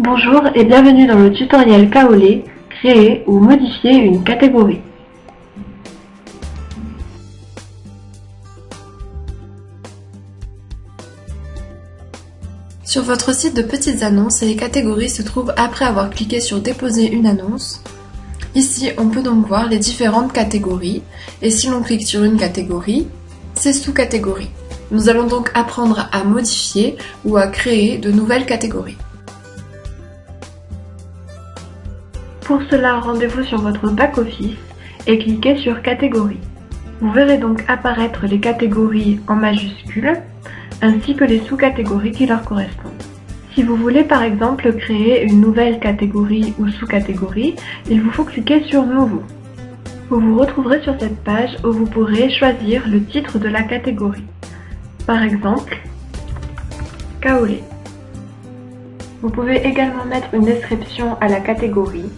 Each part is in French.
Bonjour et bienvenue dans le tutoriel Kaolé, créer ou modifier une catégorie. Sur votre site de petites annonces, les catégories se trouvent après avoir cliqué sur déposer une annonce. Ici, on peut donc voir les différentes catégories et si l'on clique sur une catégorie, c'est sous-catégories. Nous allons donc apprendre à modifier ou à créer de nouvelles catégories. Pour cela, rendez-vous sur votre back-office et cliquez sur catégories. Vous verrez donc apparaître les catégories en majuscules ainsi que les sous-catégories qui leur correspondent. Si vous voulez par exemple créer une nouvelle catégorie ou sous-catégorie, il vous faut cliquer sur Nouveau. Vous vous retrouverez sur cette page où vous pourrez choisir le titre de la catégorie. Par exemple, Kaolé. Vous pouvez également mettre une description à la catégorie.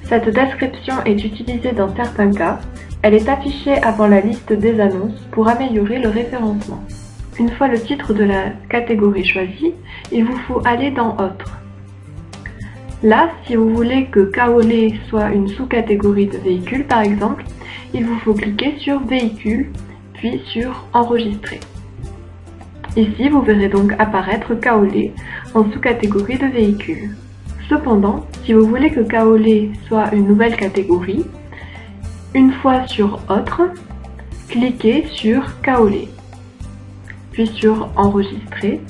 Cette description est utilisée dans certains cas. Elle est affichée avant la liste des annonces pour améliorer le référencement. Une fois le titre de la catégorie choisi, il vous faut aller dans Autres. Là, si vous voulez que Kaolé soit une sous-catégorie de véhicule par exemple, il vous faut cliquer sur Véhicule, puis sur Enregistrer. Ici, vous verrez donc apparaître Kaolé en sous-catégorie de véhicule. Cependant, si vous voulez que Kaolé soit une nouvelle catégorie, une fois sur Autres, cliquez sur Kaolé, puis sur Enregistrer,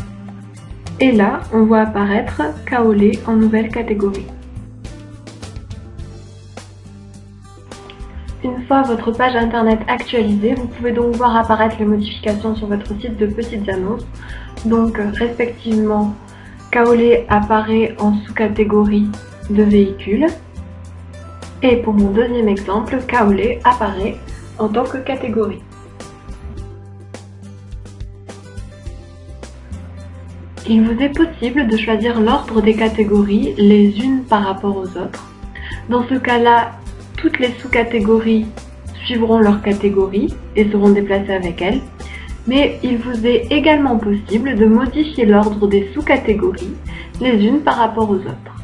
et là, on voit apparaître Kaolé en nouvelle catégorie. Une fois votre page internet actualisée, vous pouvez donc voir apparaître les modifications sur votre site de petites annonces. Donc, respectivement, Kaolé apparaît en sous-catégorie de véhicules. Et pour mon deuxième exemple, Kaolé apparaît en tant que catégorie. Il vous est possible de choisir l'ordre des catégories les unes par rapport aux autres. Dans ce cas-là, toutes les sous-catégories suivront leur catégorie et seront déplacées avec elles. Mais il vous est également possible de modifier l'ordre des sous-catégories les unes par rapport aux autres.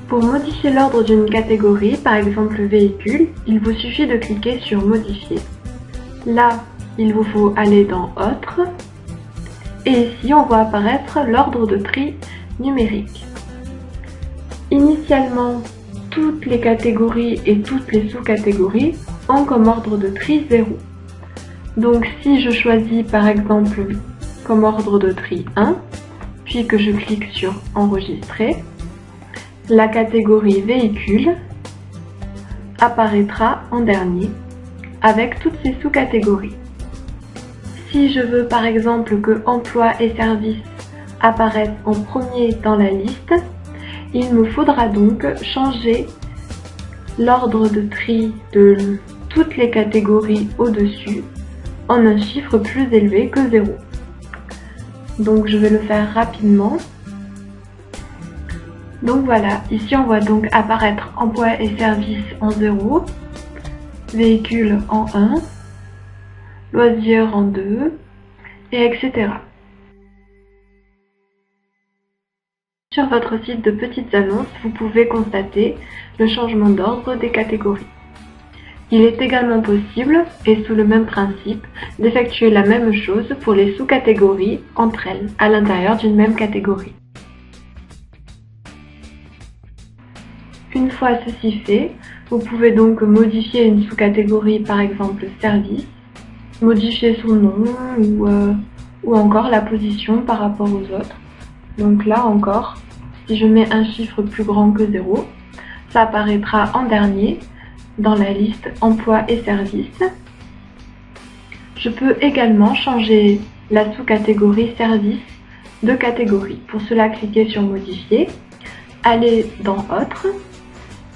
Pour modifier l'ordre d'une catégorie, par exemple véhicule, il vous suffit de cliquer sur Modifier. Là, il vous faut aller dans Autres. Et ici, on voit apparaître l'ordre de tri numérique. Initialement, toutes les catégories et toutes les sous-catégories ont comme ordre de tri 0. Donc si je choisis par exemple comme ordre de tri 1, puis que je clique sur Enregistrer, la catégorie Véhicule apparaîtra en dernier avec toutes ses sous-catégories. Si je veux par exemple que Emploi et Services apparaissent en premier dans la liste, il me faudra donc changer l'ordre de tri de toutes les catégories au-dessus en un chiffre plus élevé que 0. Donc je vais le faire rapidement. Donc voilà, ici on voit donc apparaître Emploi et Services en 0, Véhicule en 1, Loisirs en 2, et etc. Sur votre site de petites annonces, vous pouvez constater le changement d'ordre des catégories. Il est également possible, et sous le même principe, d'effectuer la même chose pour les sous-catégories entre elles, à l'intérieur d'une même catégorie. Une fois ceci fait, vous pouvez donc modifier une sous-catégorie, par exemple Service, modifier son nom ou encore la position par rapport aux autres. Donc là encore, si je mets un chiffre plus grand que 0, ça apparaîtra en dernier dans la liste Emploi et Services. Je peux également changer la sous-catégorie Service de catégorie. Pour cela, cliquez sur Modifier, allez dans Autres,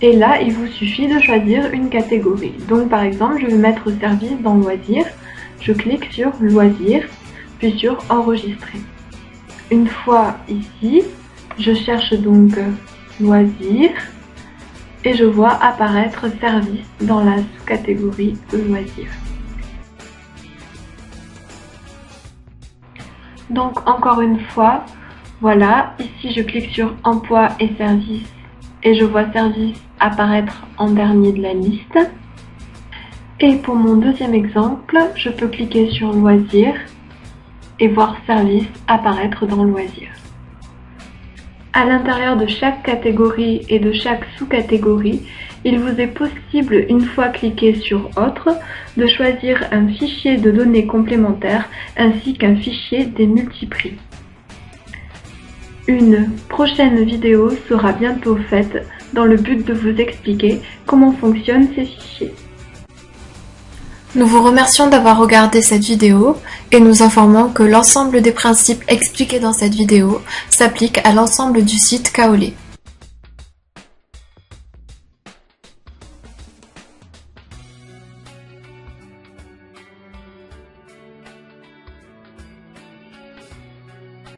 et là, il vous suffit de choisir une catégorie. Donc par exemple, je vais mettre Service dans Loisirs. Je clique sur Loisirs, puis sur Enregistrer. Une fois ici, je cherche donc Loisirs et je vois apparaître Service dans la sous-catégorie de Loisirs. Donc encore une fois, Voilà, ici je clique sur Emploi et services et je vois services apparaître en dernier de la liste. Et pour mon deuxième exemple, je peux cliquer sur Loisirs et voir services apparaître dans Loisirs. À l'intérieur de chaque catégorie et de chaque sous-catégorie, il vous est possible, une fois cliqué sur Autre, de choisir un fichier de données complémentaires ainsi qu'un fichier des multiprix. Une prochaine vidéo sera bientôt faite dans le but de vous expliquer comment fonctionnent ces fichiers. Nous vous remercions d'avoir regardé cette vidéo et nous informons que l'ensemble des principes expliqués dans cette vidéo s'appliquent à l'ensemble du site Kaolé.